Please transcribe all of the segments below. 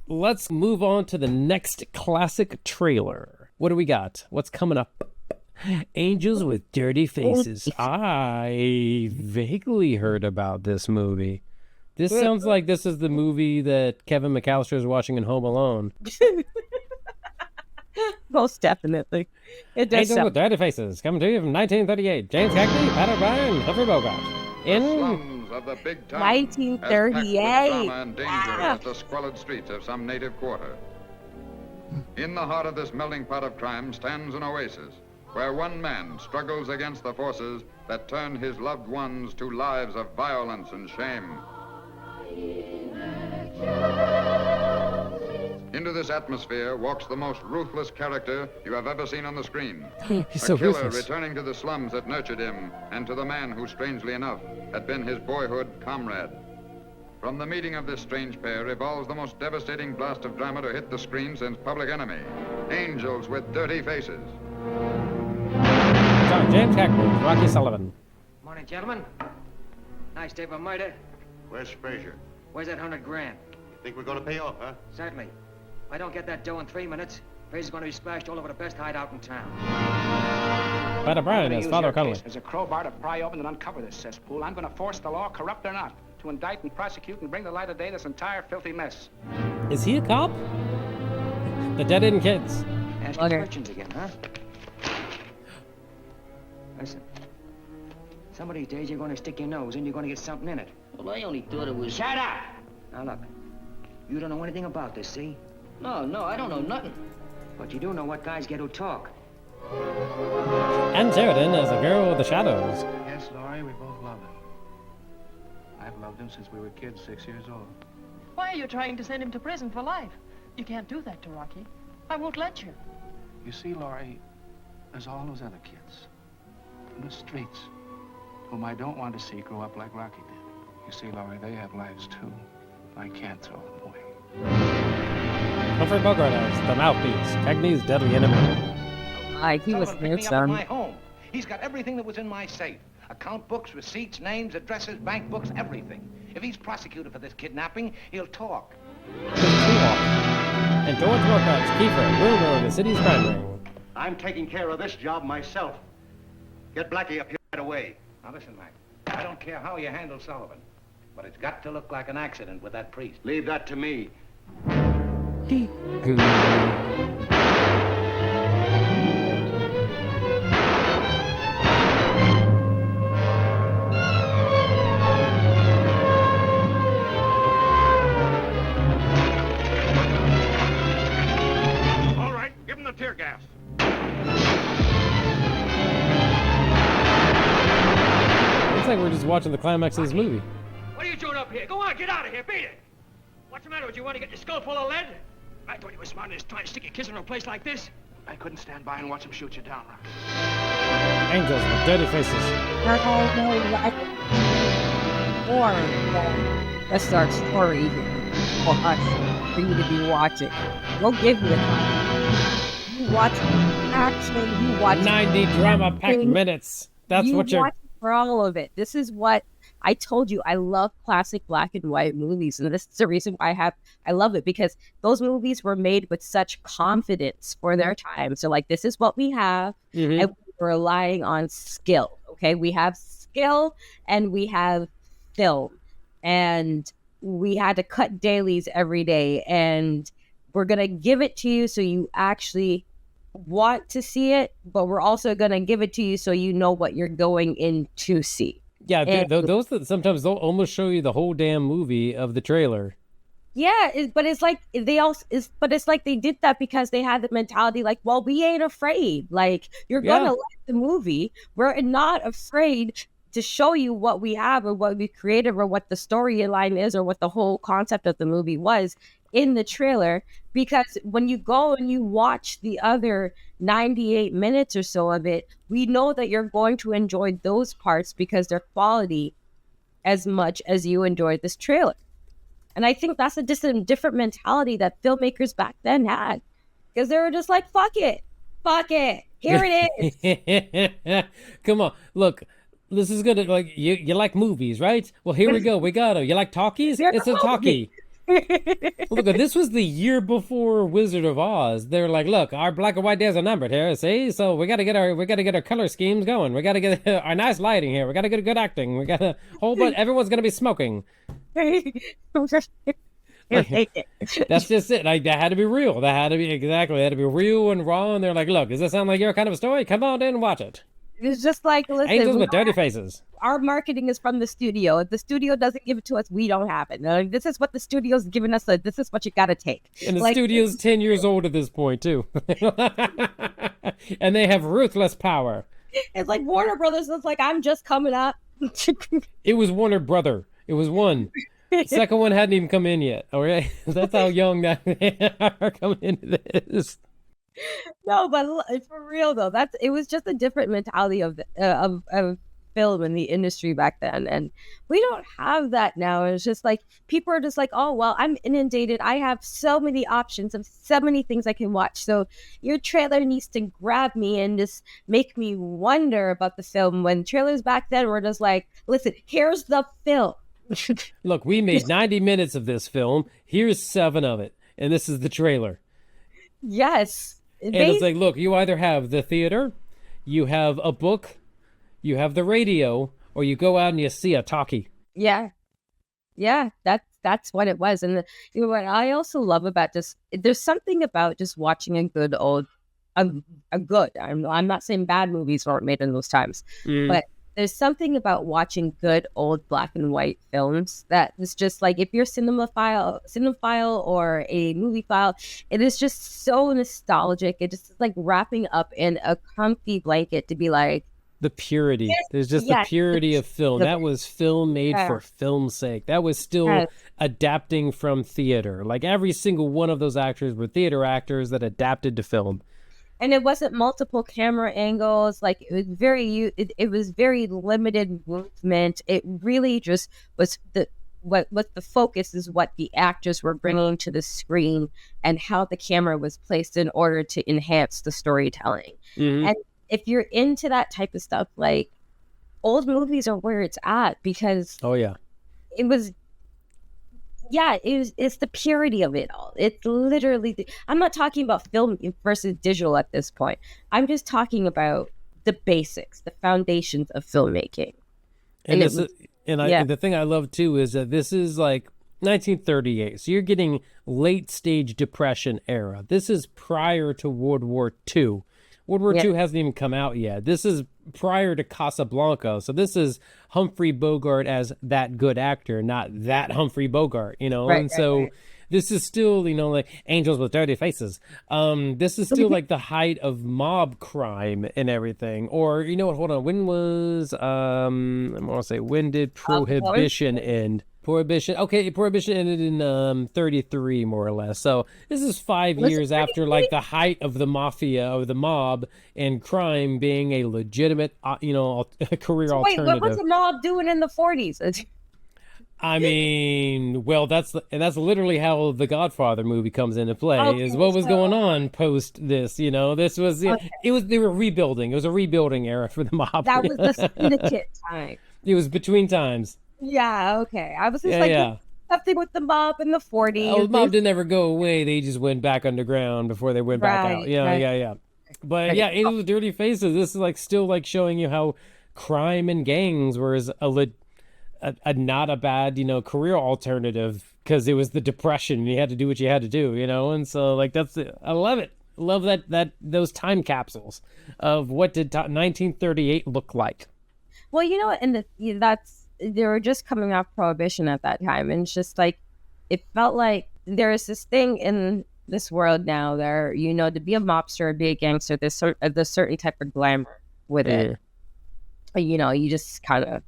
let's move on to the next classic trailer. What do we got? What's coming up? Angels with Dirty Faces. I vaguely heard about this movie. This sounds like this is the movie that Kevin McAllister is watching in Home Alone. Most definitely. It does Angels with Dirty Faces, coming to you from 1938. James Cagney, Pat O'Brien, Humphrey Bogart. The slums of the big town, 1938. as packed with drama and danger as the squalid streets of some native quarter. In the heart of this melting pot of crime stands an oasis, where one man struggles against the forces that turn his loved ones to lives of violence and shame. Into this atmosphere walks the most ruthless character you have ever seen on the screen. He's so a killer ruthless. returning to the slums that nurtured him and to the man who, strangely enough, had been his boyhood comrade. From the meeting of this strange pair evolves the most devastating blast of drama to hit the screen since Public Enemy, Angels with Dirty Faces. Sorry, James Cagney, Rocky Sullivan. Morning, gentlemen. Nice day for murder. Where's Frazier? Where's that $100,000? Think we're gonna pay off, huh? Certainly. If I don't get that dough in 3 minutes, Frazier's going to be splashed all over the best hideout in town. Pat O'Brien I'm as gonna Father use your Connolly. case as a crowbar to pry open and uncover this cesspool. I'm going to force the law, corrupt or not, to indict and prosecute and bring to light of day this entire filthy mess. Is he a cop? The dead-end kids. Asking questions again, huh? Listen. Some of these days you're going to stick your nose and you're going to get something in it. Well, I only thought it was... Shut up! Now look, you don't know anything about this, see? No, I don't know nothing. But you do know what guys get who talk. And Sheridan as the girl with the shadows. Yes, Laurie, we both love him. I've loved him since we were kids, 6 years old. Why are you trying to send him to prison for life? You can't do that to Rocky. I won't let you. You see, Laurie, there's all those other kids in the streets whom I don't want to see grow up like Rocky did. You see, Laurie, they have lives too. I can't throw them away. Humphrey Bogart as the mouthpiece, Cagney's deadly enemy. He was Sullivan picked me up at handsome. my home. He's got everything that was in my safe. Account books, receipts, names, addresses, bank books, everything. If he's prosecuted for this kidnapping, he'll talk. And George Wilcox, Kiefer, ruler of the city's crime ring. I'm taking care of this job myself. Get Blackie up here right away. Now listen, Mac. I don't care how you handle Sullivan, but it's got to look like an accident with that priest. Leave that to me. All right, give him the tear gas. Looks like we're just watching the climax of this movie. What are you doing up here? Go on, get out of here, beat it! What's the matter with you? Want to get your skull full of lead? I thought you were smart enough trying to stick your kids in a place like this. I couldn't stand by and watch him shoot you down, Rocky. Angels with Dirty Faces. That's our story for us, for you to be watching. We'll give you the time. You watch action, you watch 90 drama-packed everything. minutes. That's you what you're... watch for all of it. This is what I told you. I love classic black and white movies, and this is the reason why I love it, because those movies were made with such confidence for their time. So like, this is what we have, and we're relying on skill. Okay, we have skill and we have film, and we had to cut dailies every day, and we're gonna give it to you so you actually want to see it, but we're also gonna give it to you so you know what you're going in to see. Yeah, And- those that sometimes they'll almost show you the whole damn movie of the trailer. Yeah, but it's like it's like they did that because they had the mentality like, well, we ain't afraid. Like, you're gonna like the movie. We're not afraid to show you what we have or what we created or what the storyline is or what the whole concept of the movie was in the trailer. Because when you go and you watch the other 98 minutes or so of it, we know that you're going to enjoy those parts because they're quality as much as you enjoyed this trailer. And I think that's just a different mentality that filmmakers back then had, because they were just like, fuck it, here it is. Come on, look, this is good. Like, you like movies, right? Well, here we go. We got it. You like talkies? You're It's a a talkie. Look, this was the year before Wizard of Oz. They're like, look, our black and white days are numbered here. See, so we got to get our color schemes going. We got to get our nice lighting here. We got to get good acting. We got a whole bunch. Everyone's gonna be smoking. That's just it. Like that had to be real. That had to be exactly. That had to be real and raw. And they're like, look, does this sound like your kind of a story? Come on in and watch it. It's just like, listen, Angels with dirty faces. Our marketing is from the studio. If the studio doesn't give it to us, we don't have it. This is what the studio's giving us. This is what you got to take. And the studio's 10 years old at this point, too. And they have ruthless power. It's like Warner Brothers is like, I'm just coming up. It was Warner Brother. It was one. Second one hadn't even come in yet. All right. That's how young that they are coming into this. No, but for real though, it was just a different mentality of film in the industry back then, and we don't have that now. It's just like people are just like, oh well, I'm inundated. I have so many options of so many things I can watch. So your trailer needs to grab me and just make me wonder about the film. When trailers back then were just like, listen, here's the film. Look, we made 90 minutes of this film. Here's 7 of it, and this is the trailer. Yes. And it's like, look, you either have the theater, you have a book, you have the radio, or you go out and you see a talkie. Yeah. That's what it was. And what I also love about there's something about just watching a good old, I'm not saying bad movies weren't made in those times, but there's something about watching good old black and white films that is just like, if you're cinephile or a movie file, it is just so nostalgic. It just is like wrapping up in a comfy blanket to be like, the purity. There's just the purity of film. That was film made for film's sake. That was still adapting from theater. Like every single one of those actors were theater actors that adapted to film. And it wasn't multiple camera angles. Like it was very limited movement. It really just was what the focus is what the actors were bringing to the screen and how the camera was placed in order to enhance the storytelling. And if you're into that type of stuff, like old movies are where it's at, because it's the purity of it all. It's literally, I'm not talking about film versus digital at this point. I'm just talking about the basics, the foundations of filmmaking. And the thing I love too is that this is like 1938. So you're getting late stage Depression era. This is prior to World War II. World War II hasn't even come out yet. This is prior to Casablanca. So this is Humphrey Bogart as that good actor, not that Humphrey Bogart, you know? This is still, you know, like Angels with Dirty Faces. This is still like the height of mob crime and everything. Or, you know what, hold on. When was, when did Prohibition end? Prohibition ended in 33, more or less. So this is 5 years after like the height of the mafia, of the mob, and crime being a legitimate, career alternative. Wait, what was the mob doing in the 40s? I mean, well, that's literally how the Godfather movie comes into play. What was going on post this? You know, this was they were rebuilding. It was a rebuilding era for the mob. That was the syndicate time. It was between times. Yeah, okay. I was just something with the mob in the 40s. Oh, the mob didn't ever go away. They just went back underground before they went back out. Yeah. But Angels with Dirty Faces, this is like still like showing you how crime and gangs were a not a bad, career alternative, because it was the Depression and you had to do what you had to do, and so like I love it. Love that those time capsules of what did 1938 look like. Well, and they were just coming off Prohibition at that time, and it's just like it felt like there is this thing in this world now there, to be a mobster, be a gangster, there's a certain type of glamour with it. You just kind of,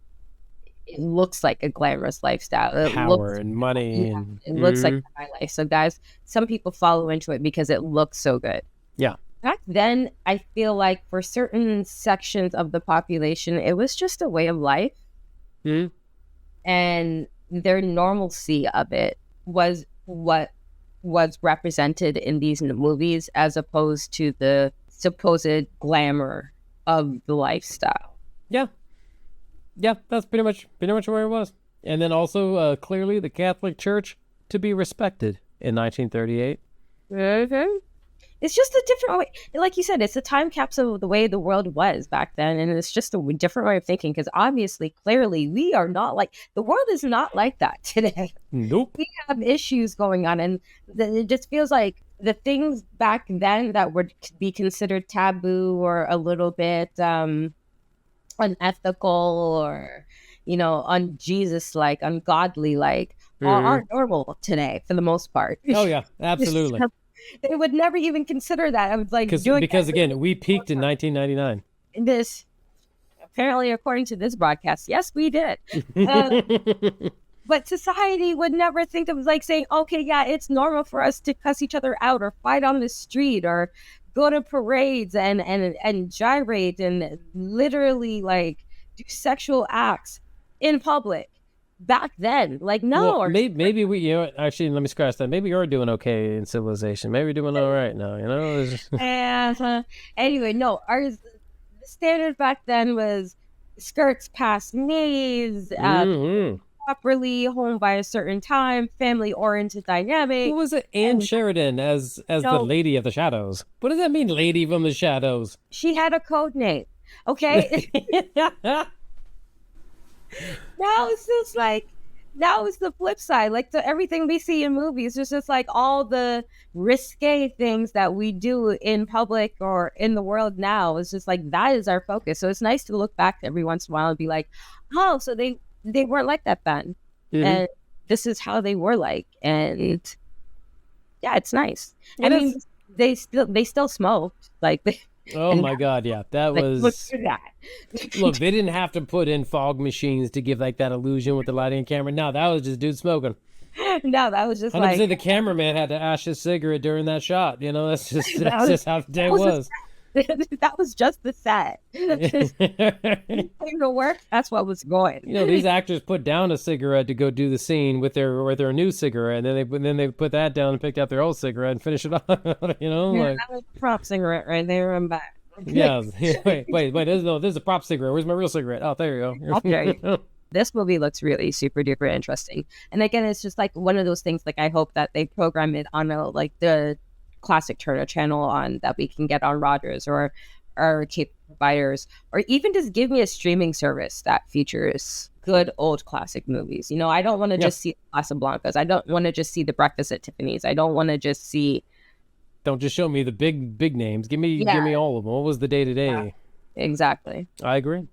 it looks like a glamorous lifestyle. Power and money. It looks like my life. So guys, some people follow into it because it looks so good. Yeah. Back then, I feel like for certain sections of the population, it was just a way of life. And their normalcy of it was what was represented in these movies, as opposed to the supposed glamour of the lifestyle. Yeah, that's pretty much where it was. And then also clearly the Catholic Church to be respected in 1938. Mhm. It's just a different way. Like you said, it's a time capsule of the way the world was back then. And it's just a different way of thinking because obviously, clearly, we are not like the world is not like that today. Nope. We have issues going on. And it just feels like the things back then that would be considered taboo or a little bit unethical or, un-Jesus like, ungodly like, aren't normal today for the most part. Oh, yeah, absolutely. They would never even consider that. I was like, because again, we peaked in 1999. This, apparently, according to this broadcast, yes, we did. But society would never think of like saying, okay, yeah, it's normal for us to cuss each other out or fight on the street or go to parades and gyrate and literally like do sexual acts in public. Back then, like no, well, maybe we, actually, let me scratch that. Maybe you're doing okay in civilization. Maybe you're doing all right now. And anyway, no, the standard back then was skirts past knees, properly home by a certain time, family-oriented dynamic. Who was it? Anne Sheridan as the Lady of the Shadows. What does that mean, Lady from the Shadows? She had a code name. Okay. Now it's just like, now it's the flip side. Like everything we see in movies is just like all the risque things that we do in public or in the world now. It's just like, that is our focus. So it's nice to look back every once in a while and be like, oh, so they weren't like that then. Mm-hmm. And this is how they were like. And yeah, it's nice. I mean, they still smoked. Like oh my God, yeah, that was. Look at that. Look, they didn't have to put in fog machines to give like that illusion with the lighting and camera. No, that was just dude smoking. No, that was just I like. Say the cameraman had to ash his cigarette during that shot. That's just how the day was. That was just the set. To work, that's what was going. These actors put down a cigarette to go do the scene with their new cigarette, and then they put that down and picked out their old cigarette and finished it off. That was a prop cigarette right there. I'm back. Yeah. Wait. This is a prop cigarette. Where's my real cigarette? Oh, there you go. Okay. This movie looks really super duper interesting, and again, it's just like one of those things. Like I hope that they program it on the classic Turner channel on that we can get on Rogers or cable providers, or even just give me a streaming service that features good old classic movies. I don't want to just see Casablancas. I don't want to just see The Breakfast at Tiffany's. I don't want to just see. Don't just show me the big names. Give me all of them. What was the day-to-day? Yeah, exactly. I agree.